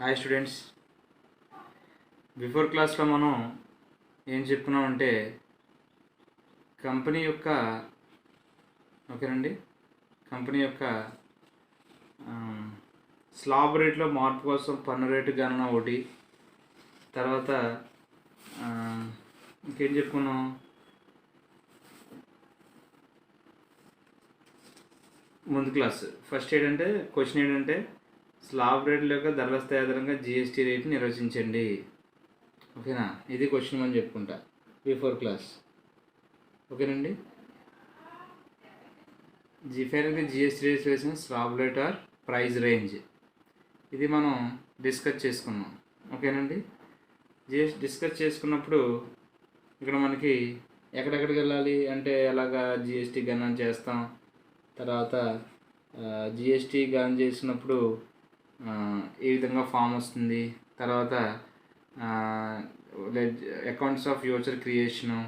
Hi students, before క్లాస్లో మనం ఏం చెప్పుకున్నామంటే కంపెనీ యొక్క ఓకేనండి కంపెనీ యొక్క స్లాబ్ రేట్లో మార్పు కోసం పన్ను రేటు గణన ఒకటి. తర్వాత ఇంకేం చెప్పుకున్నాం, ముందు క్లాస్ ఫస్ట్ ఏంటంటే క్వశ్చన్ ఏంటంటే స్లాబ్ రేట్ల యొక్క ధరల స్థాయి ఆధారంగా జిఎస్టీ రేట్ని నిర్వచించండి. ఓకేనా, ఇది క్వశ్చన్ మనం చెప్పుకుంటా బిఫోర్ క్లాస్. ఓకేనండి, ఫైనల్గా జిఎస్టీ రేట్స్ వేసిన slab rate or price range ఇది మనం డిస్కస్ చేసుకున్నాం. ఓకేనండి, డిస్కస్ చేసుకున్నప్పుడు ఇక్కడ మనకి ఎక్కడెక్కడికి వెళ్ళాలి అంటే ఎలాగా జిఎస్టీ గణన చేస్తాం, తర్వాత జిఎస్టీ గణన చేసినప్పుడు ఏ విధంగా ఫామ్ వస్తుంది, తర్వాత అకౌంట్స్ ఆఫ్ ఫ్యూచర్ క్రియేషను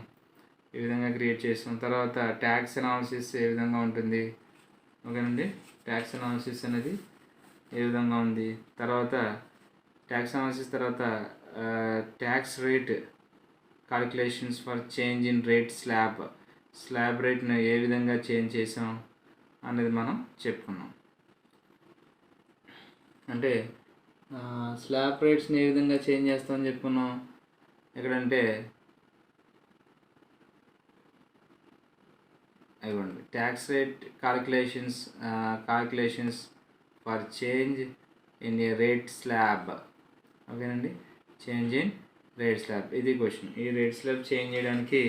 ఏ విధంగా క్రియేట్ చేస్తాం, తర్వాత ట్యాక్స్ అనాలిసిస్ ఏ విధంగా ఉంటుంది. ఓకేనండి, ట్యాక్స్ అనాలిసిస్ అనేది ఏ విధంగా ఉంది, తర్వాత ట్యాక్స్ అనాలిసిస్ తర్వాత tax rate calculations for change in rate slab రేట్ను ఏ విధంగా చేంజ్ చేసాం అనేది మనం చెప్పుకున్నాం. అంటే స్లాబ్ రేట్స్ని ఏ విధంగా చేంజ్ చేస్తామని చెప్పుకున్నాం. ఎక్కడంటే ఇవ్వండి, tax rate calculations for change in a rate slab. ఓకేనండి, చేంజ్ ఇన్ రేట్ స్లాబ్ ఇది క్వశ్చన్. ఈ రేట్ స్లాబ్ చేంజ్ చేయడానికి,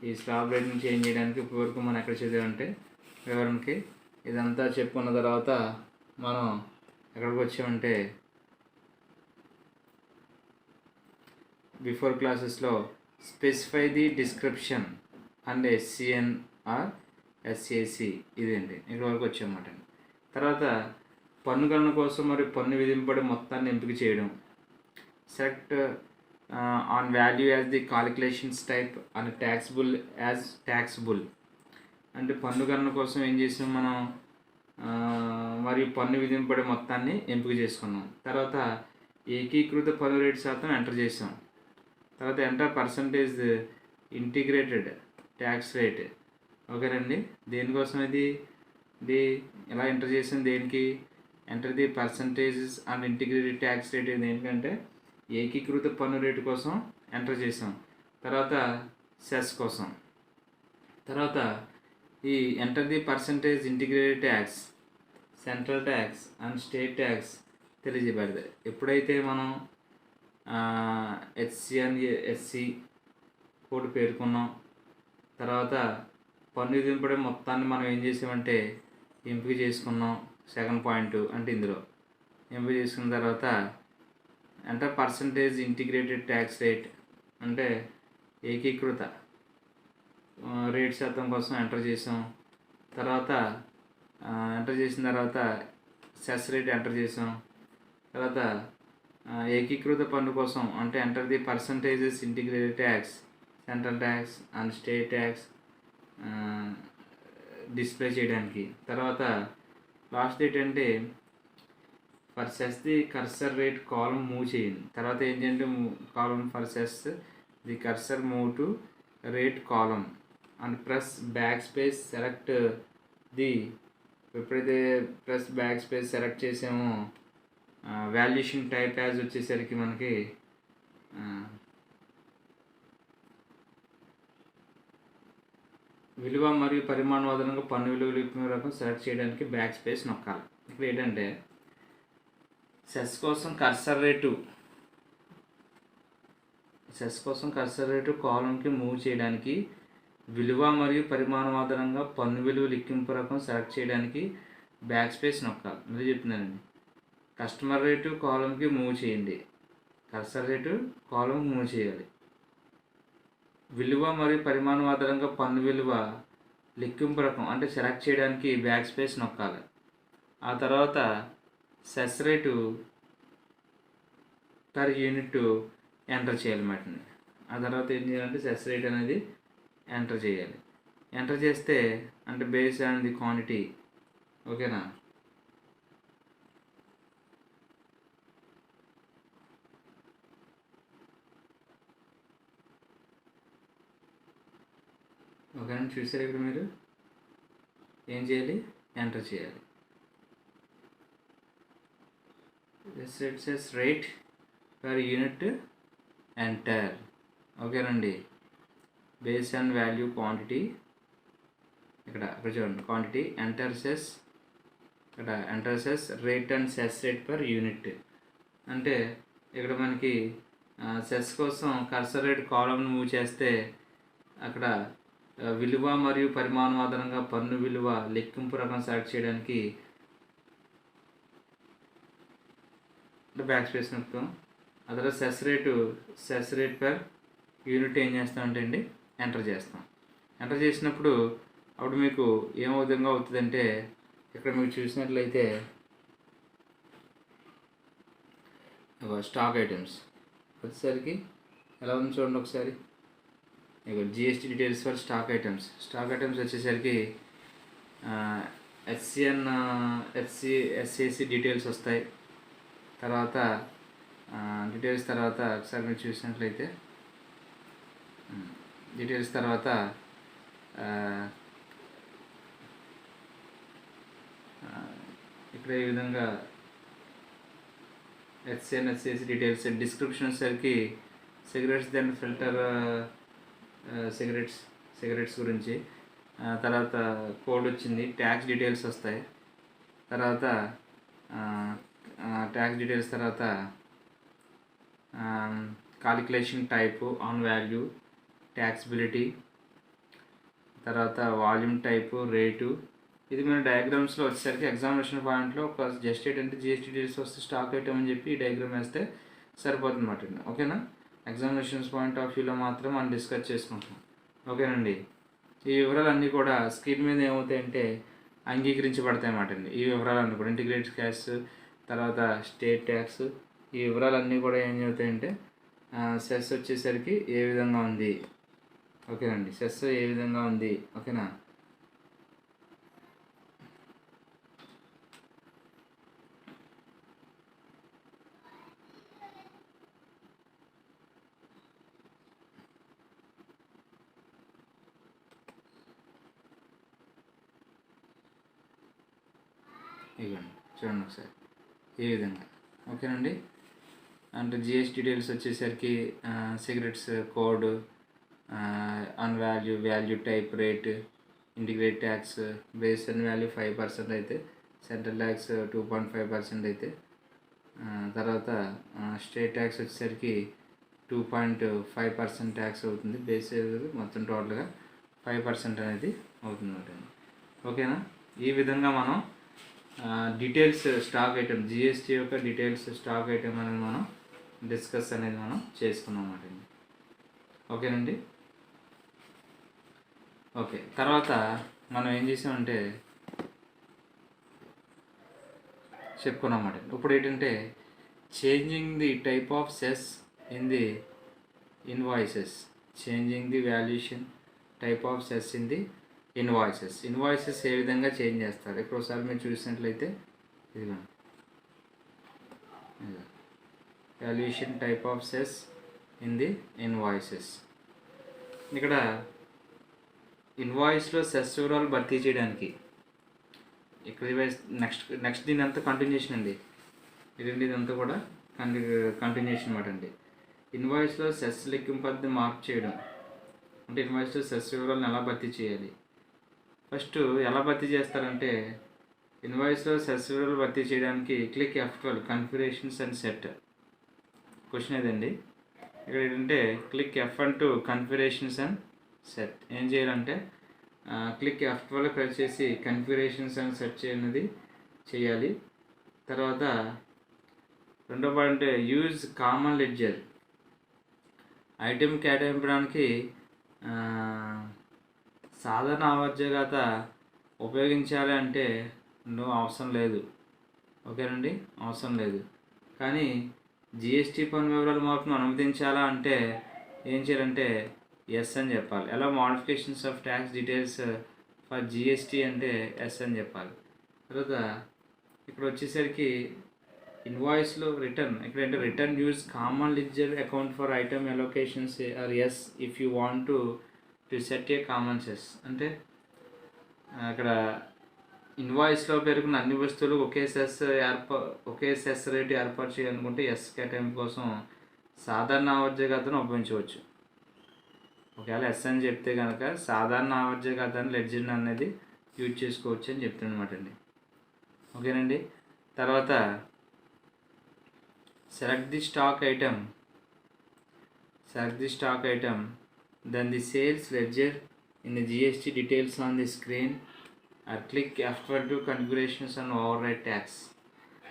ఈ స్లాబ్ రేట్ని చేంజ్ చేయడానికి ఇప్పటివరకు మనం ఎక్కడ చదివామంటే వివరణకి ఇదంతా చెప్పుకున్న తర్వాత మనం ఎక్కడికి వచ్చామంటే బిఫోర్ క్లాసెస్లో specify the description and SCN or SAC ఇదేంటి ఇక్కడ వరకు వచ్చామన్నమాట. తర్వాత పన్ను గణన కోసం మరియు పన్ను విధింపబడే మొత్తాన్ని ఎంపిక చేయడం, select on value as the calculations type and taxable as taxable. అంటే పన్ను గణన కోసం ఏం చేసాం మనం, మరియు పన్ను విధింపబడే మొత్తాన్ని ఎంపిక చేసుకున్నాం. తర్వాత ఏకీకృత పన్ను రేటు శాతం ఎంటర్ చేసాం. తర్వాత enter percentage integrated tax rate. ఓకేనండి, దేనికోసం ఇది ఎలా ఎంటర్ చేసాం, దేనికి enter the percentages and integrated tax rate దేనికంటే ఏకీకృత పన్ను రేటు కోసం ఎంటర్ చేసాం. తర్వాత సెస్ కోసం. తర్వాత ఈ enter the percentage integrated tax, central tax and state tax తెలియజేయబడింది. ఎప్పుడైతే మనం ఎస్సి కోడ్ పేర్కొన్నాం, తర్వాత పన్ను విధింపడే మొత్తాన్ని మనం ఏం చేసామంటే ఎంపిక చేసుకున్నాం. సెకండ్ పాయింట్ అంటే ఇందులో ఎంపిక చేసుకున్న తర్వాత enter percentage integrated tax rate అంటే ఏకీకృత రేట్ శాతం కోసం ఎంటర్ చేసాం. తర్వాత ఎంటర్ చేసిన తర్వాత సెస్ రేట్ ఎంటర్ చేసాం. తర్వాత ఏకీకృత పన్ను కోసం అంటే enter the percentages integrated tax, central tax and state tax display చేయడానికి. తర్వాత లాస్ట్ డేట్ అంటే for cess the cursor rate column move చేయండి. తర్వాత ఏంటంటే column for cess the cursor move to rate column and press backspace select the. ఎప్పుడైతే press backspace select చేసామో valuation type as వచ్చేసరికి మనకి విలువ మరియు పరిమాణ ఆధారంగా పన్ను విలువ రకం సెలెక్ట్ చేయడానికి బ్యాక్ స్పేస్ నొక్కాలి. ఇక్కడ ఏంటంటే సెస్ కోసం కర్సర్ రేటు కాలంకి మూవ్ చేయడానికి, విలువ మరియు పరిమాణం ఆధారంగా పన్ను విలువ లెక్కింపు రకం సెలెక్ట్ చేయడానికి బ్యాక్ స్పేస్ నొక్కాలి. మళ్ళీ చెప్తున్నానండి, కస్టమర్ రేటు కాలంకి మూవ్ చేయండి, కర్సర్ రేటు కాలం మూవ్ చేయాలి. విలువ మరియు పరిమాణం ఆధారంగా పన్ను విలువ లెక్కింపు రకం అంటే సెలెక్ట్ చేయడానికి బ్యాక్ స్పేస్ నొక్కాలి. ఆ తర్వాత cess rate per unit enter చేయాలన్నమాట. ఆ తర్వాత ఏం చేయాలంటే సెస్ రేట్ అనేది ఎంటర్ చేయాలి. ఎంటర్ చేస్తే అంటే బేస్ ఆన్ ది క్వాంటిటీ. ఓకేనా, దాన్ని చూసారు ఇక్కడ మీరు ఏం చేయాలి, ఎంటర్ చేయాలి. it says rate per unit enter. ఓకేనండి. బేస్ అండ్ వాల్యూ క్వాంటిటీ ఇక్కడ చూడండి, quantity enter cess rate and cess rate per unit. అంటే ఇక్కడ మనకి సెస్ కోసం కర్సర్ రేట్ కాలమ్ను మూవ్ చేస్తే అక్కడ విలువ మరియు పరిమాణం ఆధారంగా పన్ను విలువ లెక్కింపు రకం సెలెక్ట్ చేయడానికి బ్యాక్ స్పేస్ నొక్కుతాం. అదే సెస్ రేట్ పర్ యూనిట్ ఏం చేస్తామంటే అండి ఎంటర్ చేస్తాం. ఎంటర్ చేసినప్పుడు అప్పుడు మీకు ఏం విధంగా అవుతుందంటే ఇక్కడ మీకు చూసినట్లయితే స్టాక్ ఐటమ్స్ వచ్చేసరికి ఎలా ఉంది చూడండి ఒకసారి. ఇక GST details for stock items వచ్చేసరికి ఎస్ఏసి డీటెయిల్స్ వస్తాయి. తర్వాత డీటెయిల్స్ తర్వాత ఒకసారి మీరు చూసినట్లయితే డీటెయిల్స్ తర్వాత ఇక్కడ ఈ విధంగా ఎస్ఏసి డీటెయిల్స్. డిస్క్రిప్షన్ వచ్చేసరికి సిగరెట్స్ దెన్ ఫిల్టర్ సిగరెట్స్ గురించి. తర్వాత కోడ్ వచ్చింది, ట్యాక్స్ డీటెయిల్స్ వస్తాయి. తర్వాత ట్యాక్స్ డీటెయిల్స్ తర్వాత calculation type on value, taxability, తర్వాత వాల్యూమ్ టైపు, రేటు. ఇది మన డయాగ్రామ్స్లో వచ్చేసరికి ఎగ్జామినేషన్ పాయింట్లో ఒక జస్ట్ ఏంటంటే జిఎస్టీ డీటెయిల్స్ వస్తే స్టాక్ ఐటమ్ అని చెప్పి ఈ డయాగ్రామ్ వేస్తే సరిపోతుంది అన్నమాట. ఓకేనా? ఎగ్జామినేషన్స్ పాయింట్ ఆఫ్ వ్యూలో మాత్రం మనం డిస్కస్ చేసుకుంటాం. ఓకేనండి. ఈ వివరాలన్నీ కూడా స్క్రీన్ మీద ఏమవుతాయంటే అంగీకరించబడతాయి అన్నమాట అండి. ఈ వివరాలన్నీ కూడా ఇంటిగ్రేటెడ్ ట్యాక్స్, తర్వాత స్టేట్ ట్యాక్స్, ఈ వివరాలన్నీ కూడా ఏం చెబుతాయంటే సెస్ వచ్చేసరికి ఏ విధంగా ఉంది. ఓకేనండి, సెస్ ఏ విధంగా ఉంది. ఓకేనా? ఇవ్వండి చూడండి ఒకసారి ఈ విధంగా. ఓకేనండి. అంటే జిఎస్టీ డీటెయిల్స్ వచ్చేసరికి cigarettes code, on value type, rate, integrate tax, base and value 5% అయితే, సెంట్రల్ ట్యాక్స్ 2.5% అయితే, తర్వాత స్టేట్ ట్యాక్స్ వచ్చేసరికి 2.5% ట్యాక్స్ అవుతుంది. బేస్ మొత్తం టోటల్గా 5% అనేది అవుతుంది. ఓకేనా? ఈ విధంగా మనం డీటెయిల్స్ స్టాక్ ఐటమ్, జిఎస్టీ యొక్క డీటెయిల్స్ స్టాక్ ఐటమ్ అనేది మనం డిస్కస్ అనేది మనం చేసుకున్నాం అన్నమాట. ఓకేనండి. ఓకే, తర్వాత మనం ఏం చేసామంటే చెప్పుకున్నాం అన్నమాట. ఇప్పుడు ఏంటంటే changing the type of cess in the invoices, changing the valuation type of cess in the invoices ఏ విధంగా చేంజ్ చేస్తారు. ఇప్పుడు ఒకసారి మీరు చూసినట్లయితే ఇదిగో valuation type of cess in the invoices. ఇక్కడ ఇన్వాయిస్లో సెస్ వివరాలు భర్తీ చేయడానికి ఇక్కడ నెక్స్ట్ దీని అంతా కంటిన్యూషన్ అండి. ఇదంతా కూడా కంటిన్యూషన్ అన్నమాట అండి. ఇన్వాయిస్లో సెస్ లెక్కింపు పద్ధతి మార్పు చేయడం అంటే ఇన్వాయిస్లో సెస్ వివరాలను ఎలా భర్తీ చేయాలి. ఫస్ట్ ఎలా భర్తీ చేస్తారంటే ఇన్వాయిస్లో సెస్ వివరాలు భర్తీ చేయడానికి click F12 configurations and set. Question ఏదండి, ఇక్కడ ఏంటంటే click F12 configurations and set. ఏం చేయాలంటే క్లిక్ F12 ప్రెస్ చేసి కన్ఫిగరేషన్స్ అండ్ సెట్ చేయాలి. తర్వాత రెండో point use common ledger. Item కేటాయించడానికి సాధారణ ఆవర్జకత ఉపయోగించాలి అంటే అవసరం లేదు. ఓకేనండి, అవసరం లేదు. కానీ జిఎస్టీ పన్ను వివరాల మార్పును అనుమతించాలా అంటే ఏం చేయాలంటే ఎస్ అని చెప్పాలి. ఎలా modifications of tax details for GST అంటే ఎస్ అని చెప్పాలి. తర్వాత ఇక్కడ వచ్చేసరికి ఇన్వాయిస్లో రిటర్న్, ఇక్కడ return use common ledger account for item allocations are yes if you want to to set a common cess అంటే అక్కడ ఇన్వాయిస్లో పేర్కొన్న అన్ని వస్తువులు ఒకే సెస్ రేటు ఏర్పాటు చేయాలనుకుంటే ఎస్ కేటాయింపు కోసం సాధారణ ఆవర్జకతను ఉపయోగించవచ్చు. ఒకవేళ ఎస్ అని చెప్తే కనుక సాధారణ ఆవర్జకతను లెడ్జర్ అనేది యూజ్ చేసుకోవచ్చు అని చెప్తానమాట అండి. ఓకేనండి. తర్వాత select the stock item then the sales ledger in the GST details on the screen or click F12 to configurations and override tax.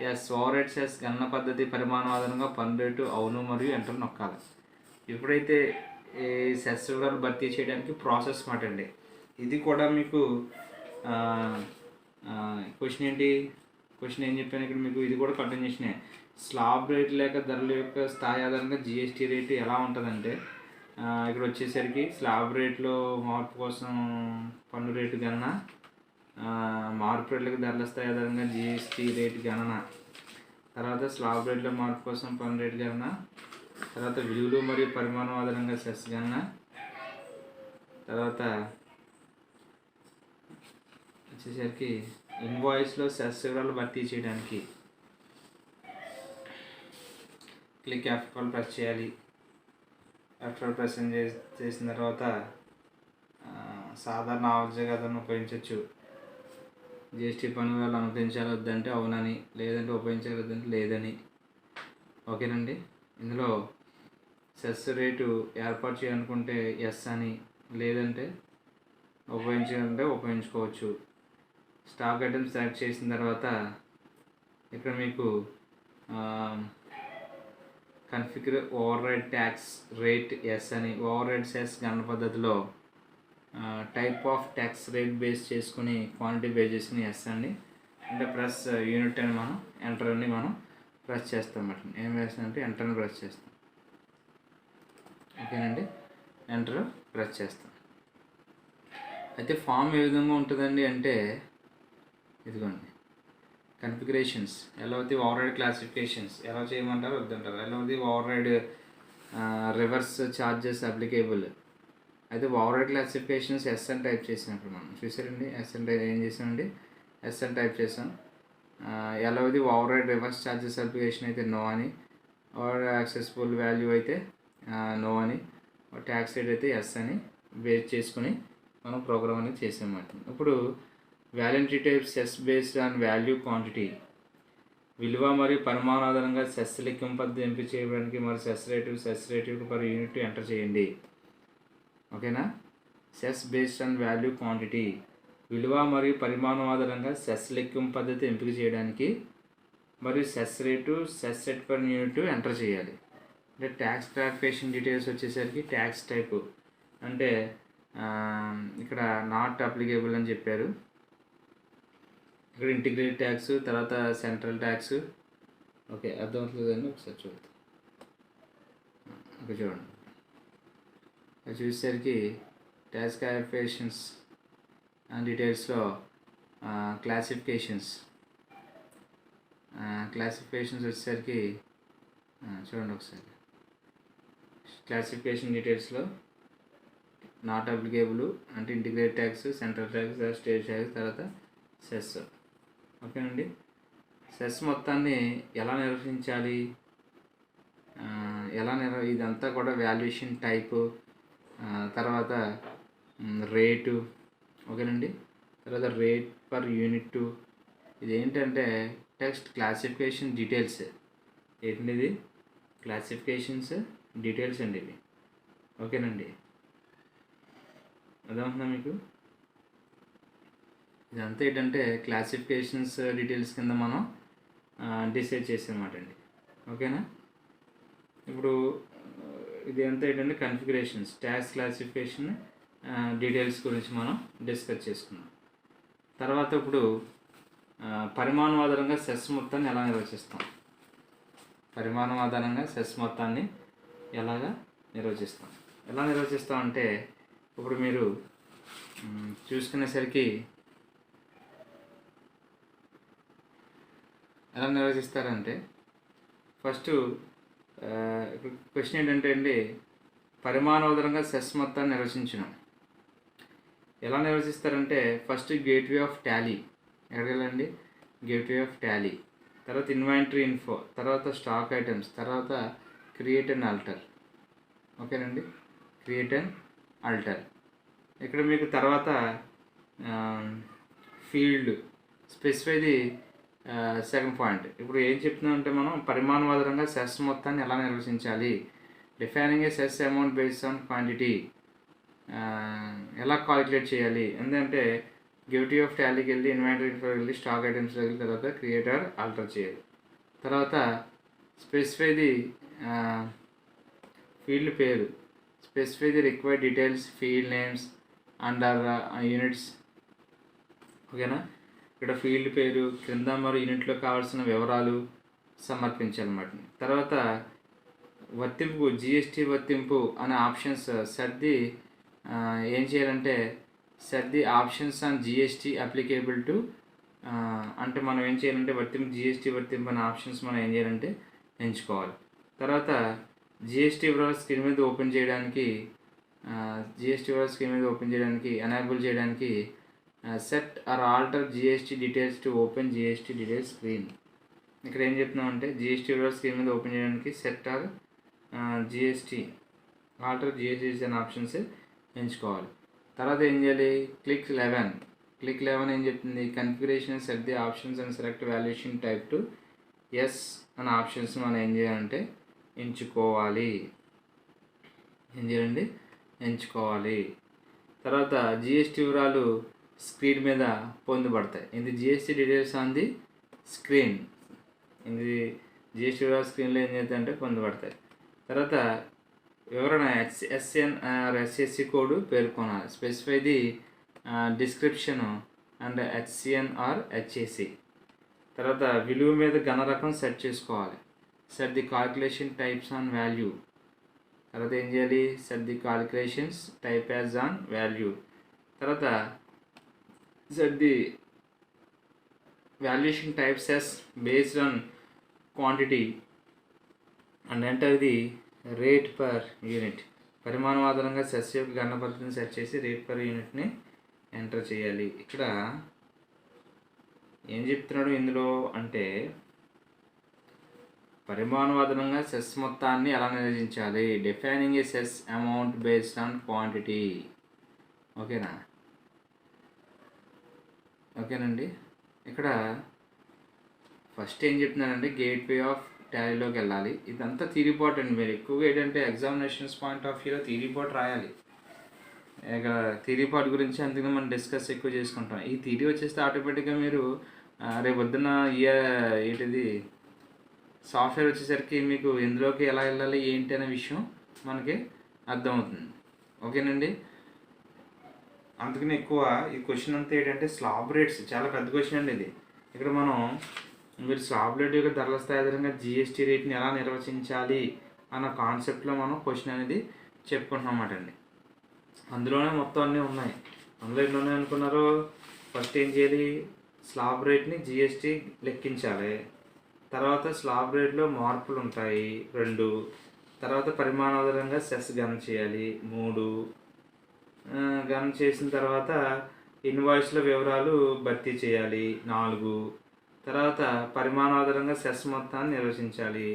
Yes, override cess గణన పద్ధతి పరిమాణం ఆధారంగా పన్ను రేటు అవును మరియు ఎంటర్ నొక్కాలి. ఇప్పుడైతే ఈ సెస్ వివరాలు భర్తీ చేయడానికి ప్రాసెస్ మాట అండి. ఇది కూడా మీకు క్వశ్చన్ ఏం చెప్పాను ఇక్కడ మీకు, ఇది కూడా కంటిన్యూషనే. స్లాబ్ రేట్ లేక ధరల యొక్క స్థాయి ఆధారంగా జిఎస్టీ రేటు ఎలా ఉంటుందంటే ఇక్కడ వచ్చేసరికి స్లాబ్ రేట్లో మార్పు కోసం పన్ను రేటు గణన, మార్పు రేట్లకు ధరల స్థాయి ఆధారంగా జిఎస్టీ రేటు గణన, తర్వాత స్లాబ్ రేట్లో మార్పు కోసం పన్ను రేటు గణన, తర్వాత విలువలు మరియు పరిమాణం ఆధారంగా సెస్ గణన, తర్వాత వచ్చేసరికి ఇన్వాయిస్లో సెస్ వివరాలు భర్తీ చేయడానికి క్లిక్ F12 ప్రెస్ చేయాలి. F12 ప్రెస్ చేసిన తర్వాత సాధారణ ఆవర్జకతను ఉపయోగించవచ్చు. జిఎస్టీ పన్ను వివరాలు అనుమతించాలి వద్దంటే అవునని, లేదంటే ఉపయోగించవద్దంటే లేదని. ఓకేనండి. ఇందులో సెస్ రేటు ఏర్పాటు చేయాలనుకుంటే ఎస్ అని, లేదంటే ఉపయోగించాలంటే ఉపయోగించుకోవచ్చు. స్టాక్ ఐటమ్ సెలెక్ట్ చేసిన తర్వాత ఇక్కడ మీకు configure override tax rate yes అని, ఓవర్రైడ్ సెస్ గణన పద్ధతిలో type of tax rate base చేసుకుని క్వాంటిటీ బేస్ చేసుకుని ఎస్ అండి, అంటే ప్లస్ యూనిట్ అని మనం ఎంటర్ అని మనం ప్రెస్ చేస్తాం అన్నమాట. ఏం వేస్తామంటే ఎంటర్ని ప్రెస్ చేస్తాం. ఓకేనండి, ఎంటర్ ప్రెస్ చేస్తాం. అయితే ఫామ్ ఏ విధంగా ఉంటుందండి అంటే ఇదిగోండి, కన్ఫిగరేషన్స్, ఎలవది ఓవర్రైడ్ క్లాసిఫికేషన్స్ ఎలా చేయమంటారు వద్దంటారు, ఎలవది ఓవర్రైడ్ రివర్స్ ఛార్జెస్ అప్లికేబుల్. అయితే ఓవర్రైడ్ క్లాసిఫికేషన్స్ ఎస్ అని టైప్ చేసినప్పుడు మనం చూసారండి, ఎస్ అని ఏం చేసామండి, ఎస్ అని టైప్ చేసాం. ఎలవది ఓవర్రైడ్ రివర్స్ ఛార్జెస్ అప్లికేషన్ అయితే నో అని, ఓవర్ యాక్సెసిబుల్ వాల్యూ అయితే నో అని, ట్యాక్స్ రేట్ అయితే ఎస్ అని బేస్ చేసుకుని మనం ప్రోగ్రామ్ అనేది చేసామన్నమాట. ఇప్పుడు validity type cess based on value quantity, విలువ మరియు పరిమాణం ఆధారంగా సెస్ లెక్కింపు పద్ధతి ఎంపిక చేయడానికి మరియు సెస్ రేటివ్ పర్ యూనిట్ ఎంటర్ చేయండి. ఓకేనా, cess based on value quantity, విలువ మరియు పరిమాణం ఆధారంగా సెస్ లెక్కింపు పద్ధతి ఎంపిక చేయడానికి మరియు cess rate per unit enter చేయాలి. అంటే ట్యాక్స్ క్లాసిఫికేషన్ డీటెయిల్స్ వచ్చేసరికి ట్యాక్స్ టైపు అంటే ఇక్కడ నాట్ అప్లికేబుల్ అని చెప్పారు. ఇక్కడ ఇంటిగ్రేటెడ్ ట్యాక్స్, తర్వాత సెంట్రల్ ట్యాక్స్. ఓకే, అర్థమవుతుందండి, ఒకసారి చూద్దాం. ఓకే చూడండి, అది చూసేసరికి ట్యాక్స్ క్లాసిఫికేషన్స్ అండ్ డీటెయిల్స్లో క్లాసిఫికేషన్స్ వచ్చేసరికి చూడండి ఒకసారి, క్లాసిఫికేషన్ డీటెయిల్స్లో నాట్ అప్లికేబుల్ అంటే integrated tax, central tax, state tax, తర్వాత సెస్. ఓకేనండి, సెస్ మొత్తాన్ని ఎలా నిర్వహించాలి, ఇదంతా కూడా వాల్యుయేషన్ టైపు, తర్వాత రేటు. ఓకేనండి, తర్వాత రేట్ పర్ యూనిట్. ఇదేంటంటే టెక్స్ట్ క్లాసిఫికేషన్ డీటెయిల్స్. ఏంటండి ఇది, క్లాసిఫికేషన్స్ డీటెయిల్స్ అండి ఇవి. ఓకేనండి, అర్థమవుతుందా మీకు? ఇదంతా ఏంటంటే క్లాసిఫికేషన్స్ డీటెయిల్స్ కింద మనం డిసైడ్ చేసామన్నమాట అండి. ఓకేనా, ఇప్పుడు ఇది అంతా ఏంటంటే కన్ఫిగరేషన్స్, ట్యాక్స్ క్లాసిఫికేషన్ డీటెయిల్స్ గురించి మనం డిస్కస్ చేసుకున్నాం. తర్వాత ఇప్పుడు పరిమాణం ఆధారంగా సెస్ మొత్తాన్ని ఎలా నిర్వచిస్తాం, పరిమాణం ఆధారంగా సెస్ మొత్తాన్ని ఎలా నిర్వచిస్తాం అంటే ఇప్పుడు మీరు చూసుకునేసరికి ఎలా నిర్వచిస్తారంటే ఫస్ట్ క్వశ్చన్ ఏంటంటే అండి, పరిమాణాధారంగా సెస్ మొత్తాన్ని నిర్వచించడం. ఎలా నిర్వచిస్తారంటే ఫస్ట్ గేట్వే ఆఫ్ టాలీ, ఎక్కడికి వెళ్ళండి, గేట్వే ఆఫ్ టాలీ, తర్వాత ఇన్వెంటరీ ఇన్ఫో, తర్వాత స్టాక్ ఐటమ్స్, తర్వాత క్రియేట్ అండ్ ఆల్టర్. ఓకేనండి, క్రియేట్ అండ్ ఆల్టర్. ఇక్కడ మీకు తర్వాత field specify the second point. ఇప్పుడు ఏం చెప్తున్నామంటే మనం పరిమాణవాదరంగా సెస్ మొత్తాన్ని ఎలా నిర్వచించాలి, defining a cess amount based on quantity, ఎలా కాలిక్యులేట్ చేయాలి. ఎందుకంటే గేట్వే ఆఫ్ టాలీకి వెళ్ళి ఇన్వెంటరీకి వెళ్ళి స్టాక్ ఐటమ్స్కి వెళ్ళి తర్వాత క్రియేటర్ ఆల్టర్ చేయాలి. తర్వాత స్పెసిఫై ది ఫీల్డ్ పేరు, specify the required details, field names under units. ఓకేనా, ఇక్కడ ఫీల్డ్ పేరు క్రింద మరి యూనిట్లో కావాల్సిన వివరాలు సమర్పించాలన్నమాట. తర్వాత వర్తింపు, జిఎస్టీ వర్తింపు అనే ఆప్షన్స్ సర్ది ఏం చేయాలంటే set the options on GST applicable to, అంటే మనం ఏం చేయాలంటే జిఎస్టీ వర్తింపు అనే ఆప్షన్స్ మనం ఏం చేయాలంటే ఎంచుకోవాలి. తర్వాత జిఎస్టీ వివరాల స్క్రీన్ మీద ఓపెన్ చేయడానికి, ఎనేబుల్ చేయడానికి set or alter GST details to open GST details screen. ఇక్కడ ఏం చెప్తున్నామంటే జిఎస్టీ వివరాల స్క్రీన్ మీద ఓపెన్ చేయడానికి set or GST alter GST అనే ఆప్షన్స్ ఎంచుకోవాలి. తర్వాత ఏం చేయాలి, క్లిక్ 11 ఏం చెప్తుంది, configuration set the options and select valuation type to as అనే ఆప్షన్స్ మనం ఏం చేయాలంటే ఎంచుకోవాలి. తర్వాత జిఎస్టీ వివరాలు స్క్రీన్ మీద పొందుపడతాయి. ఇది GST details on the screen, ఇది జిఎస్టీ వివరాలు స్క్రీన్లో ఏం చేస్తాయి అంటే పొందుపడతాయి. తర్వాత వివరణ ఎస్ఎన్ ఆర్ ఎస్ఎస్సి కోడ్ పేర్కొనాలి. Specify the description and HCN or HAC. తర్వాత విలువ మీద గణరకం సెట్ చేసుకోవాలి. Set the calculation types on value. తర్వాత ఏం చేయాలి, set the calculations type as on value. తర్వాత set the valuation types as based on quantity and enter the rate per unit. పరిమాణం ఆధారంగా సెస్ యొక్క గణన పద్ధతిని సెట్ చేసి రేట్ పర్ యూనిట్ని ఎంటర్ చేయాలి. ఇక్కడ ఏం చెప్తున్నాడు ఇందులో అంటే పరిమాణవాదనంగా సెస్ మొత్తాన్ని ఎలా నిర్వచించాలి, defining a cess amount based on quantity. ఓకేనండి, ఇక్కడ ఫస్ట్ ఏం చెప్తున్నానంటే గేట్వే ఆఫ్ టాలీలోకి వెళ్ళాలి. ఇదంతా థియరీ పార్ట్ అండి. మీరు ఎక్కువగా ఏంటంటే ఎగ్జామినేషన్స్ పాయింట్ ఆఫ్ వ్యూలో థియరీ పార్ట్ రాయాలి. ఇక్కడ థియరీ పార్ట్ గురించి అందుకని మనం డిస్కస్ ఎక్కువ చేసుకుంటాం. ఈ థియరీ వచ్చేస్తే ఆటోమేటిక్గా మీరు రేపు పొద్దున్న ఏంటిది సాఫ్ట్వేర్ వచ్చేసరికి మీకు ఎందులోకి ఎలా వెళ్ళాలి ఏంటి అనే విషయం మనకి అర్థమవుతుంది. ఓకేనండి, అందుకని ఎక్కువ ఈ క్వశ్చన్ అంతా ఏంటంటే స్లాబ్ రేట్స్ చాలా పెద్ద క్వశ్చన్ అండి ఇది. ఇక్కడ మనం మీరు స్లాబ్ రేట్ యొక్క ధరల స్థాయి ఆధారంగా జిఎస్టీ రేట్ని ఎలా నిర్వచించాలి అన్న కాన్సెప్ట్లో మనం క్వశ్చన్ అనేది చెప్పుకుంటున్నమాట అండి. అందులోనే మొత్తం అన్నీ ఉన్నాయి. అందులో ఎన్ని ఉన్నాయి అనుకున్నారు, ఫస్ట్ ఏం చేయాలి, స్లాబ్ రేట్ని జిఎస్టీ లెక్కించాలి. తర్వాత స్లాబ్ రేట్లో మార్పులు ఉంటాయి 2. తర్వాత పరిమాణాధారంగా సెస్ గణన చేయాలి 3. గణన చేసిన తర్వాత ఇన్వాయిస్ల వివరాలు భర్తీ చేయాలి 4. తర్వాత పరిమాణాధారంగా సెస్ మొత్తాన్ని నిర్వచించాలి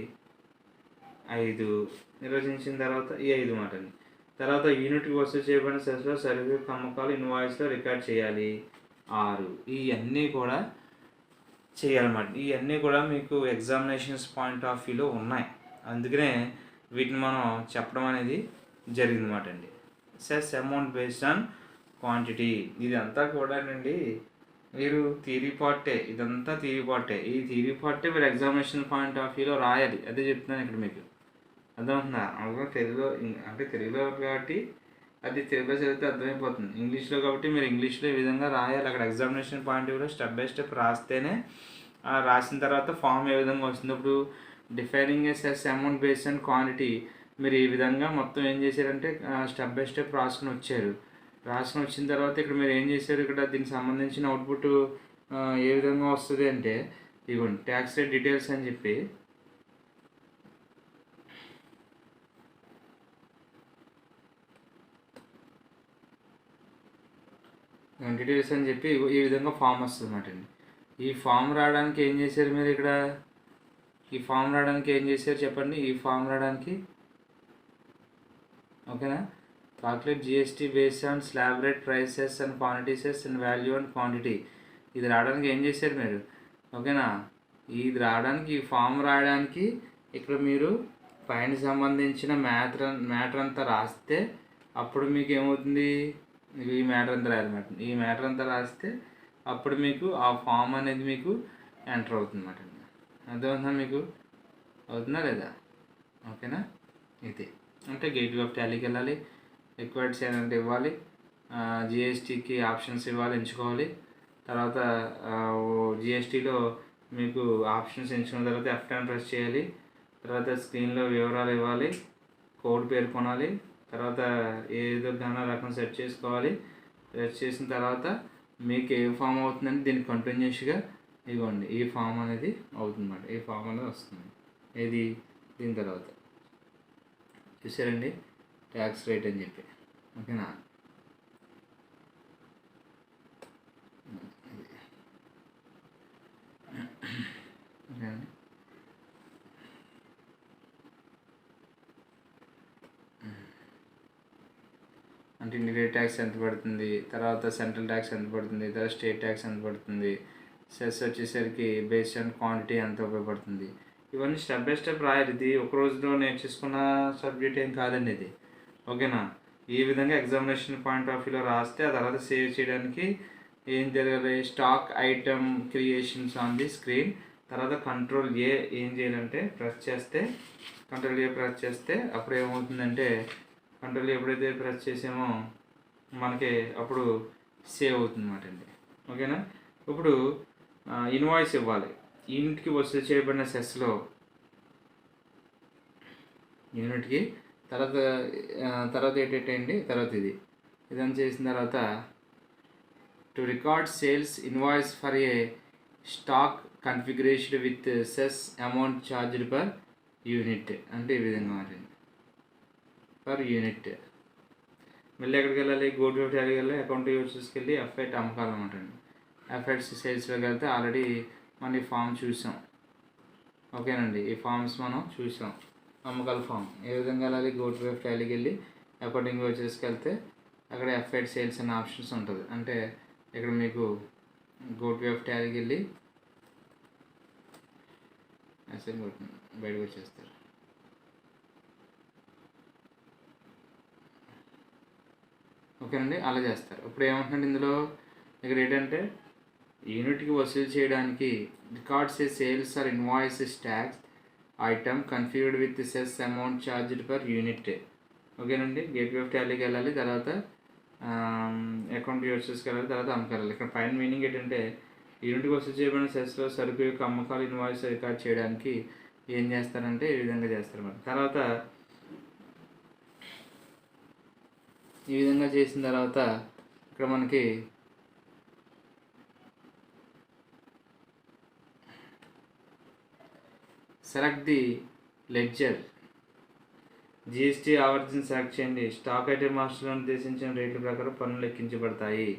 5. నిర్వచించిన తర్వాత ఈ 5 మాటని. తర్వాత యూనిట్కి వసూలు చేయబడిన సెస్లో సర్వీస్ అమ్మకాలు ఇన్వాయిస్లో రికార్డ్ చేయాలి 6. ఇవన్నీ కూడా చేయాలన్నమాట. ఇవన్నీ కూడా మీకు ఎగ్జామినేషన్స్ పాయింట్ ఆఫ్ వ్యూలో ఉన్నాయి. అందుకనే వీటిని మనం చెప్పడం అనేది జరిగిందన్నమాట అండి. Cess amount based on quantity ఇదంతా కూడా అండి మీరు థియరీ పార్టే, ఇదంతా థియరీ పార్టే. ఈ థియరీ పార్టే మీరు ఎగ్జామినేషన్ పాయింట్ ఆఫ్ వ్యూలో రాయాలి. అదే చెప్తున్నాను ఇక్కడ మీకు అర్థమవుతుందా. అందులో తెలుగులో కాబట్టి అది తెలుగులో చదివితే అర్థమైపోతుంది. ఇంగ్లీష్లో కాబట్టి మీరు ఇంగ్లీష్లో ఈ విధంగా రాయాలి. అక్కడ ఎగ్జామినేషన్ పాయింట్ వ్యూలో స్టెప్ బై స్టెప్ రాస్తేనే రాసిన తర్వాత ఫామ్ ఏ విధంగా వస్తుంది. ఇప్పుడు defining a cess amount based on quantity మీరు ఈ విధంగా మొత్తం ఏం చేశారంటే స్టెప్ బై స్టెప్ రాసుకుని వచ్చిన తర్వాత ఇక్కడ మీరు ఏం చేశారు, ఇక్కడ దీనికి సంబంధించిన అవుట్పుట్ ఏ విధంగా వస్తుంది అంటే ఇదిగోండి ట్యాక్స్ రేట్ డీటెయిల్స్ అని చెప్పి ఎంటిటీస్ అని చెప్పి ఈ విధంగా ఫామ్ వస్తుంది అన్నమాట అండి. ఈ ఫామ్ రావడానికి ఏం చేశారు మీరు ఇక్కడ? ఈ ఫామ్ రావడానికి ఏం చేశారు చెప్పండి? ఈ ఫామ్ రావడానికి ఓకేనా, calculate GST based on slab rate prices and quantities and value and quantity. ఇది రావడానికి ఏం చేశారు మీరు? ఓకేనా, ఇది రావడానికి ఈ ఫామ్ రాయడానికి ఇక్కడ మీరు పైన సంబంధించిన మ్యాటర్ అంతా రాస్తే అప్పుడు మీకు ఏమవుతుంది? ఈ మ్యాటర్ అంతా రాయాలన్నమాట. ఈ మ్యాటర్ అంతా రాస్తే అప్పుడు మీకు ఆ ఫామ్ అనేది మీకు ఎంటర్ అవుతుంది అన్నమాట. అర్థమవుతుందా మీకు? అవుతుందా లేదా? ఓకేనా, ఇది అంటే గేట్వే ఆఫ్ టాలీకి వెళ్ళాలి, రిక్వైర్డ్ సేల్ అంటే ఇవ్వాలి, జిఎస్టీకి ఆప్షన్స్ ఇవ్వాలి, ఎంచుకోవాలి. తర్వాత జిఎస్టీలో మీకు ఆప్షన్స్ ఎంచుకున్న తర్వాత F10 ప్రెస్ చేయాలి. తర్వాత స్క్రీన్లో వివరాలు ఇవ్వాలి, కోడ్ పేర్కొనాలి. తర్వాత ఏదో ఘన రకం సెట్ చేసుకోవాలి. సెట్ చేసిన తర్వాత మీకు ఏ ఫామ్ అవుతుందని దీన్ని కంటిన్యూస్గా ఇవ్వండి. ఈ ఫామ్ అనేది అవుతుందన్నమాట. ఈ ఫామ్ అనేది వస్తుంది. ఇది దీని తర్వాత చూసారండి, ట్యాక్స్ రేట్ అని చెప్పి. ఓకేనా, అంటే ఇండివిజువల్ ట్యాక్స్ ఎంత పడుతుంది, తర్వాత సెంట్రల్ ట్యాక్స్ ఎంత పడుతుంది, తర్వాత స్టేట్ ట్యాక్స్ ఎంత పడుతుంది, సెస్ వచ్చేసరికి బేస్డ్ ఆన్ క్వాంటిటీ ఎంత ఉపయోగపడుతుంది. ఇవన్నీ స్టెప్ బై స్టెప్ రాయాలి. ఇది ఒక రోజులో నేర్చేసుకున్న సబ్జెక్ట్ ఏం కాదండి ఇది. ఓకేనా, ఈ విధంగా ఎగ్జామినేషన్ పాయింట్ ఆఫ్ వ్యూలో రాస్తే ఆ తర్వాత సేవ్ చేయడానికి ఏం జరగాలి? Stock item creations on the screen. తర్వాత కంట్రోల్ ఏ ఏం చేయాలంటే ప్రెస్ చేస్తే, కంట్రోల్ ఏ ప్రెస్ చేస్తే అప్పుడు ఏమవుతుందంటే, కంట్రోల్ ఎప్పుడైతే ప్రెస్ చేసామో మనకి అప్పుడు సేవ్ అవుతుంది అన్నమాట అండి. ఓకేనా, ఇప్పుడు ఇన్వాయిస్ ఇవ్వాలి. యూనిట్కి వసూలు చేయబడిన సెస్లో యూనిట్కి తర్వాత ఏంటంటే తర్వాత ఇదని చేసిన తర్వాత to record sales invoice for a stock configuration with cess amount charged per unit. అంటే ఈ విధంగా మారింది పర్ యూనిట్. మళ్ళీ ఎక్కడికి వెళ్ళాలి? గోడ్ వెబ్ టాలీకి వెళ్ళి అకౌంట్ యూజర్స్కి వెళ్ళి F8 అమ్మకాలు అనమాట అండి. F8 సేల్స్లోకి వెళ్తే ఆల్రెడీ మనం ఈ ఫామ్ చూసాం. ఓకేనండి, ఈ ఫామ్స్ మనం చూసాం. అమ్మకాల ఫామ్ ఏ విధంగా వెళ్ళాలి? గోడ్ వెబ్ టాలీకి వెళ్ళి అకౌంటింగ్ యూజర్స్కి వెళ్తే అక్కడ F8 సేల్స్ అనే ఆప్షన్స్ ఉంటుంది. అంటే ఇక్కడ మీకు గోడ్ వెబ్ టాలీకి వెళ్ళి అసలు బయటకు వచ్చేస్తారు. ఓకేనండి, అలా చేస్తారు. ఇప్పుడు ఏమంటున్నాడు ఇందులో ఇక్కడ ఏంటంటే యూనిట్కి వసూలు చేయడానికి records a sales or invoices tax item configured with cess amount charged per unit. ఓకేనండి, గేట్వే ఆఫ్ టాలీకి వెళ్ళాలి, తర్వాత అకౌంట్ యూజర్స్కి వెళ్ళాలి, తర్వాత అమ్మకాలు. ఇక్కడ పైన మీనింగ్ ఏంటంటే యూనిట్కి వసూలు చేయబడిన సెస్లో సరుకు యొక్క అమ్మకాలు ఇన్వాయిస్ రికార్డ్ చేయడానికి ఏం చేస్తారంటే ఈ విధంగా చేస్తారన్నమాట. తర్వాత ఈ విధంగా చేసిన తర్వాత ఇక్కడ మనకి సెలెక్ట్ ది లెడ్జర్, జిఎస్టీ ఆవర్జన్ సెలెక్ట్ చేయండి. స్టాక్ ఐటమ్ మాస్టర్లో నిర్దేశించిన రేట్ల ప్రకారం పన్నులు లెక్కించబడతాయి.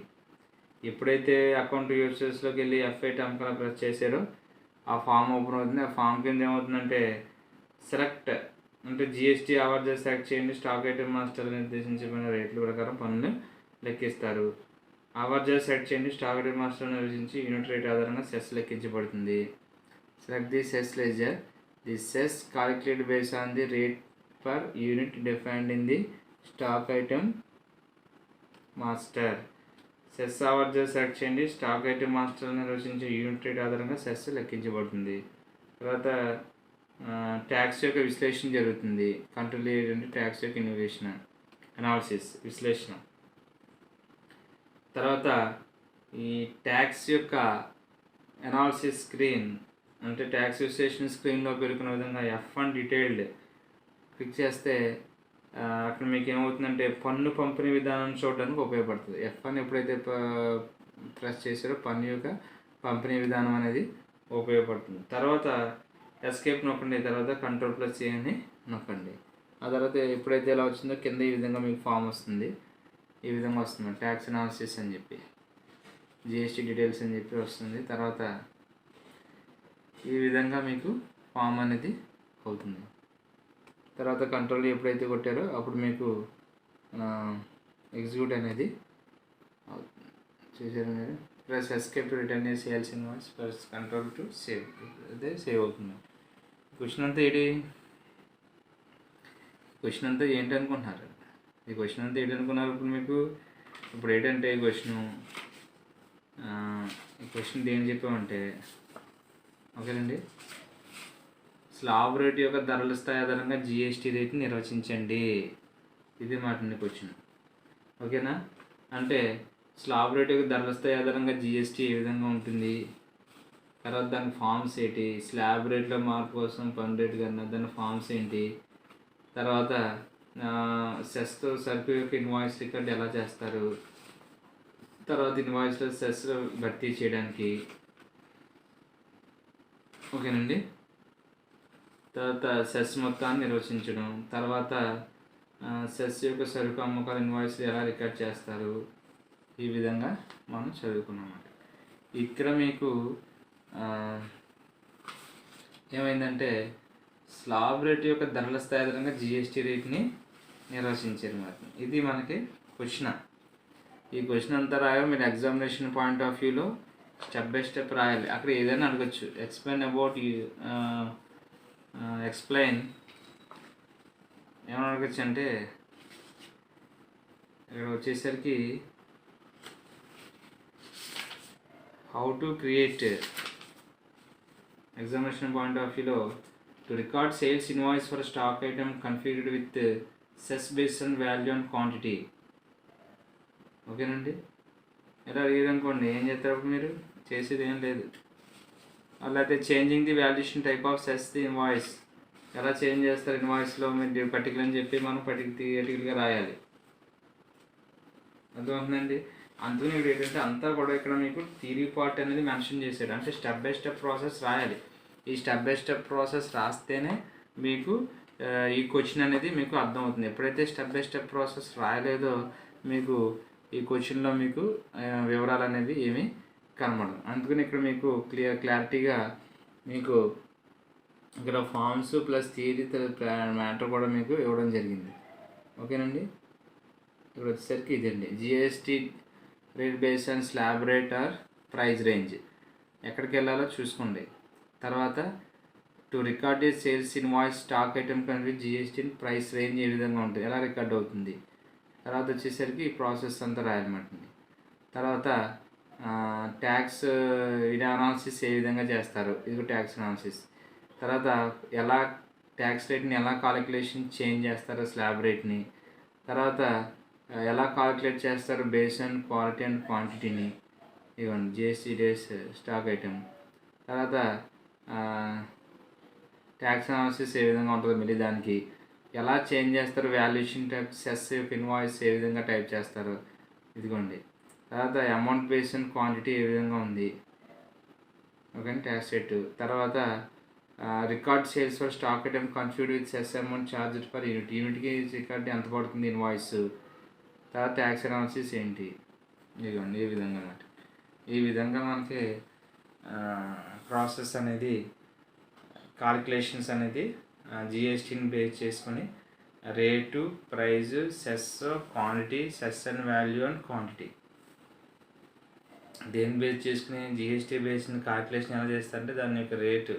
ఎప్పుడైతే అకౌంట్ యూజర్స్లోకి వెళ్ళి F8 అమ్మకాలు ప్రెస్ చేశారో ఆ ఫామ్ ఓపెన్ అవుతుంది. ఆ ఫామ్ కింద ఏమవుతుందంటే సెలెక్ట్ అంటే జిఎస్టీ ఆవర్జన్ సెలెక్ట్ చేయండి, స్టాక్ ఐటమ్ మాస్టర్లో నిర్దేశించబడిన రేట్ల ప్రకారం పన్నులు లెక్కిస్తారు. ఆవర్జన్ సెలెక్ట్ చేయండి, స్టాక్ ఐటమ్ మాస్టర్లో నిర్వచించి యూనిట్ రేట్ ఆధారంగా సెస్ లెక్కించబడుతుంది. Select the cess ledger. The cess calculated based on the rate per unit defined in the stock item master. Cess ఆవర్జన్ సెలెక్ట్ చేయండి, స్టాక్ ఐటమ్ మాస్టర్ నిర్వచించే యూనిట్ రేట్ ఆధారంగా cess లెక్కించబడుతుంది. తర్వాత ట్యాక్స్ యొక్క విశ్లేషణ జరుగుతుంది. కంట్రోల్ ఏంటంటే ట్యాక్స్ యొక్క అనాలిసిస్ విశ్లేషణ. తర్వాత ఈ ట్యాక్స్ యొక్క అనాలిసిస్ స్క్రీన్ అంటే ట్యాక్స్ విశ్లేషణ స్క్రీన్లో పేర్కొన్న విధంగా F1 డీటెయిల్డ్ క్లిక్ చేస్తే అక్కడ మీకు ఏమవుతుందంటే పన్ను పంపిణీ విధానం చూడడానికి ఉపయోగపడుతుంది. F1 ఎప్పుడైతే ప్రెస్ చేశారో పన్ను యొక్క పంపిణీ విధానం అనేది ఉపయోగపడుతుంది. తర్వాత ఎస్కేప్ నొక్కండి, తర్వాత Ctrl+A అని నొక్కండి. ఆ తర్వాత ఎప్పుడైతే ఎలా వచ్చిందో కింద ఈ విధంగా మీకు ఫామ్ వస్తుంది. ఈ విధంగా వస్తుంది ట్యాక్స్ అనాలిసిస్ అని చెప్పి. జిఎస్టీ డీటెయిల్స్ అని చెప్పి వస్తుంది. తర్వాత ఈ విధంగా మీకు ఫామ్ అనేది అవుతుంది. తర్వాత కంట్రోల్ ఎప్పుడైతే కొట్టారో అప్పుడు మీకు ఎగ్జిక్యూట్ అనేది అవుతుంది. చూసారు మీరు. Plus escape to return A sales invoice plus control to save, అదే సేవ్ అవుతుంది. క్వశ్చన్ అంతా ఏంటి అనుకుంటున్నారు? ఈ క్వశ్చన్ అంతా ఏంటి అనుకున్నారు? ఇప్పుడు మీకు ఇప్పుడు ఏంటంటే ఈ క్వశ్చన్ దేని చెప్పామంటే, ఓకేనండి, స్లాబ్ రేట్ యొక్క ధరల స్థాయి ఆధారంగా జిఎస్టీ రేట్ని నిర్వచించండి. ఇది మాటండి క్వశ్చన్. ఓకేనా? అంటే స్లాబ్ రేట్ యొక్క ధరల స్థాయి ఆధారంగా జిఎస్టీ ఏ విధంగా ఉంటుంది, తర్వాత దాని ఫామ్స్ ఏంటి, స్లాబ్ రేట్లో మార్పు కోసం పన్ను రేటు కన్నా దాని ఫామ్స్ ఏంటి, తర్వాత సెస్తో సరుకు యొక్క ఇన్వాయిస్ రికార్డ్ ఎలా చేస్తారు, తర్వాత ఇన్వాయిస్లో సెస్ భర్తీ చేయడానికి, ఓకేనండి, తర్వాత సెస్ మొత్తాన్ని నిర్వచించడం, తర్వాత సెస్ యొక్క సరుకు అమ్మకాల ఇన్వాయిస్లు ఎలా రికార్డ్ చేస్తారు, ఈ విధంగా మనం చదువుకున్నామాట. ఇక్కడ మీకు ఏమైందంటే స్లాబ్ రేట్ యొక్క ధరల స్థాయి ఆధారంగా జిఎస్టీ రేట్ని నిర్వచించారు మరి. ఇది మనకి క్వశ్చన్. ఈ క్వశ్చన్ అంతా రాయాలి మీరు ఎగ్జామినేషన్ పాయింట్ ఆఫ్ వ్యూలో స్టెప్ బై స్టెప్ రాయాలి. అక్కడ ఏదైనా అడగచ్చు, ఎక్స్ప్లెయిన్ ఏమైనా అడగచ్చు అంటే ఇక్కడ వచ్చేసరికి how to create examination point of వ్యూలో to record sales invoice for stock item configured with cess based on value and quantity. ఓకేనండి. ఇలా అడిగారనుకోండి ఏం చేస్తారు? మీరు చేసేది ఏం లేదు. అలాగే changing the valuation type of cess the invoice, ఎలా చేంజ్ చేస్తారు ఇన్వాయిస్లో మీరు పర్టికులర్ అని చెప్పి మనం పర్టికులర్గా రాయాలి. అర్థమవుతుందండి. అందుకని ఇప్పుడు ఏంటంటే అంతా కూడా ఇక్కడ మీకు థియరీ పార్ట్ అనేది మెన్షన్ చేశాడు. అంటే స్టెప్ బై స్టెప్ ప్రాసెస్ రాయాలి. ఈ స్టెప్ బై స్టెప్ ప్రాసెస్ రాస్తేనే మీకు ఈ క్వశ్చన్ అనేది మీకు అర్థమవుతుంది. ఎప్పుడైతే స్టెప్ బై స్టెప్ ప్రాసెస్ రాయలేదో మీకు ఈ క్వశ్చన్లో మీకు వివరాలు అనేవి ఏమీ కనబడదు. అందుకని ఇక్కడ మీకు క్లారిటీగా మీకు ఇక్కడ ఫార్మ్స్ ప్లస్ థియరీ మ్యాటర్ కూడా మీకు ఇవ్వడం జరిగింది. ఓకేనండి. ఇక్కడ వచ్చేసరికి ఇదండి GST rate based on slab rate or price range ఎక్కడికి వెళ్ళాలో చూసుకోండి. తర్వాత to record a sales invoice stock item కనుక జిఎస్టీ ప్రైస్ రేంజ్ ఏ విధంగా ఉంటుంది, ఎలా రికార్డ్ అవుతుంది. తర్వాత వచ్చేసరికి ఈ ప్రాసెస్ అంతా రాయాలన్నమాట. తర్వాత ట్యాక్స్ అనాలిసిస్ ఏ విధంగా చేస్తారు, ఇది ట్యాక్స్ అనాలిసిస్. తర్వాత ఎలా ట్యాక్స్ రేట్ని ఎలా కాలిక్యులేషన్ చేంజ్ చేస్తారు స్లాబ్ రేట్ని. తర్వాత ఎలా కాలిక్యులేట్ చేస్తారు బేస్ అండ్ క్వాలిటీ అండ్ క్వాంటిటీని, ఇవ్వండి జిఎస్టీ డేస్ స్టాక్ ఐటమ్. తర్వాత ట్యాక్స్ అనాలిసిస్ ఏ విధంగా ఉంటుందో మళ్ళీ దానికి ఎలా చేంజ్ చేస్తారు వాల్యుయేషన్ టైప్ సెస్ యొక్క ఇన్వాయిస్ ఏ విధంగా టైప్ చేస్తారు, ఇదిగోండి. తర్వాత అమౌంట్ బేస్ అండ్ క్వాంటిటీ ఏ విధంగా ఉంది, ఓకే ట్యాక్స్ రేట్. తర్వాత record sales for stock item configured with cess amount charged per యూనిట్కి రికార్డ్ ఎంత పడుతుంది ఇన్వాయిస్. తర్వాత ట్యాక్స్ అనాలిసిస్ ఏంటి, ఇదిగోండి ఈ విధంగా అన్నమాట. ఈ విధంగా మనకి ప్రాసెస్ అనేది కాలిక్యులేషన్స్ అనేది జిఎస్టీని బేస్ చేసుకొని rate, price, cess, quantity, cess and value and quantity దేని బేస్ చేసుకుని జిఎస్టీ బేస్ని కాలిక్యులేషన్ ఎలా చేస్తారంటే దాని యొక్క రేటు,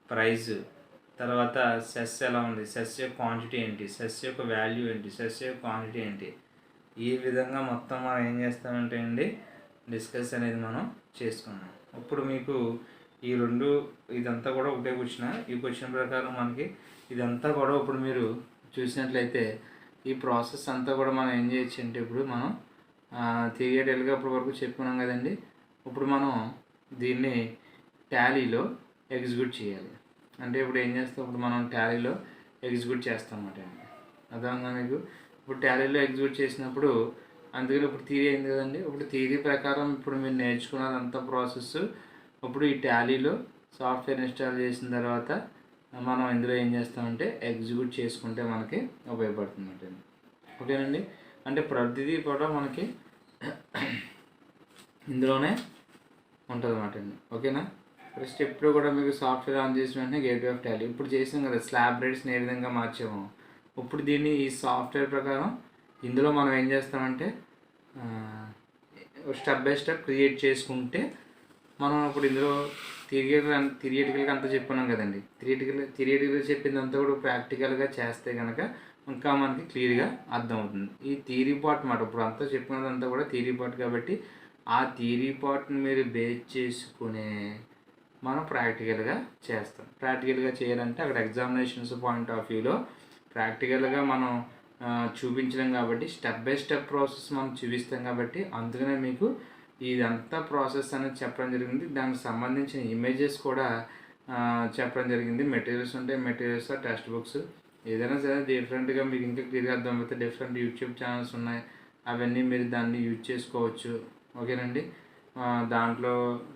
ప్రైజు, తర్వాత సెస్ ఎలా ఉంది, సెస్ యొక్క క్వాంటిటీ ఏంటి, సెస్ యొక్క వాల్యూ ఏంటి, సెస్ యొక్క క్వాంటిటీ ఏంటి, ఈ విధంగా మొత్తం మనం ఏం చేస్తామంటే అండి డిస్కస్ అనేది మనం చేసుకున్నాం. ఇప్పుడు మీకు ఈ రెండు ఇదంతా కూడా ఒకటే క్వశ్చన్. ఈ క్వశ్చన్ ప్రకారం మనకి ఇదంతా కూడా ఇప్పుడు మీరు చూసినట్లయితే ఈ ప్రాసెస్ అంతా కూడా మనం ఏం చేయొచ్చు అంటే ఇప్పుడు మనం థియరిటికల్గా ఇప్పటి వరకు చెప్పుకున్నాం కదండి. ఇప్పుడు మనం దీన్ని టాలీలో ఎగ్జిక్యూట్ చేయాలి. అంటే ఇప్పుడు ఏం చేస్తాం, ఇప్పుడు మనం టాలీలో ఎగ్జిక్యూట్ చేస్తాం అన్నమాట. అర్థంగా మీకు ఇప్పుడు టాలీలో ఎగ్జిక్యూట్ చేసినప్పుడు అందుకని ఇప్పుడు థియరీ అయింది కదండి. ఇప్పుడు థియరీ ప్రకారం ఇప్పుడు మీరు నేర్చుకున్నదంతా ప్రాసెస్ ఇప్పుడు ఈ టాలీలో సాఫ్ట్వేర్ ఇన్స్టాల్ చేసిన తర్వాత మనం ఇందులో ఏం చేస్తామంటే ఎగ్జిక్యూట్ చేసుకుంటే మనకి ఉపయోగపడుతుంది అన్నమాట. ఓకేనండి. అంటే ప్రతిదీ కూడా మనకి ఇందులోనే ఉంటుంది అన్నమాట అండి. ఓకేనా? ఫస్ట్ ఎప్పుడు కూడా మీకు సాఫ్ట్వేర్ ఆన్ చేసిన వెంటనే గేట్వే ఆఫ్ టాలీ ఇప్పుడు చేసాం కదా, స్లాబ్ రేట్స్ని ఏ విధంగా మార్చాము. ఇప్పుడు దీన్ని ఈ సాఫ్ట్వేర్ ప్రకారం ఇందులో మనం ఏం చేస్తామంటే స్టెప్ బై స్టెప్ క్రియేట్ చేసుకుంటే మనం ఇప్పుడు ఇందులో థిరియేటికల్గా అంతా చెప్పుకున్నాం కదండి. థిరియేటికల్గా చెప్పిందంతా కూడా ప్రాక్టికల్గా చేస్తే కనుక ఇంకా మనకి క్లియర్గా అర్థమవుతుంది. ఈ థియరీ పార్ట్ మాట ఇప్పుడు అంతా చెప్పుకున్నదంతా కూడా థియరీ పార్ట్ కాబట్టి ఆ థియరీ పార్ట్ని మీరు బేస్ చేసుకునే మనం ప్రాక్టికల్గా చేస్తాం. ప్రాక్టికల్గా చేయాలంటే అక్కడ ఎగ్జామినేషన్స్ పాయింట్ ఆఫ్ వ్యూలో ప్రాక్టికల్గా మనం చూపించలేం కాబట్టి స్టెప్ బై స్టెప్ ప్రాసెస్ మనం చూపిస్తాం కాబట్టి అందుకనే మీకు ఇదంతా ప్రాసెస్ అనేది చెప్పడం జరిగింది. దానికి సంబంధించిన ఇమేజెస్ కూడా చెప్పడం జరిగింది. మెటీరియల్స్ ఉంటాయి, మెటీరియల్స్ టెక్స్ట్ బుక్స్ ఏదైనా సరే డిఫరెంట్గా మీకు ఇంకా క్లియర్గా అర్థమైతే డిఫరెంట్ యూట్యూబ్ ఛానల్స్ ఉన్నాయి, అవన్నీ మీరు దాన్ని యూజ్ చేసుకోవచ్చు. ఓకేనండి? దాంట్లో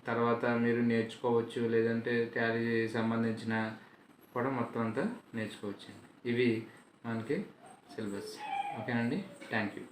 తర్వాత మీరు నేర్చుకోవచ్చు, లేదంటే టాలీ సంబంధించిన కూడా మొత్తం అంతా నేర్చుకోవచ్చు. ఇవి మనకి సిలబస్. ఓకేనండి? Thank you.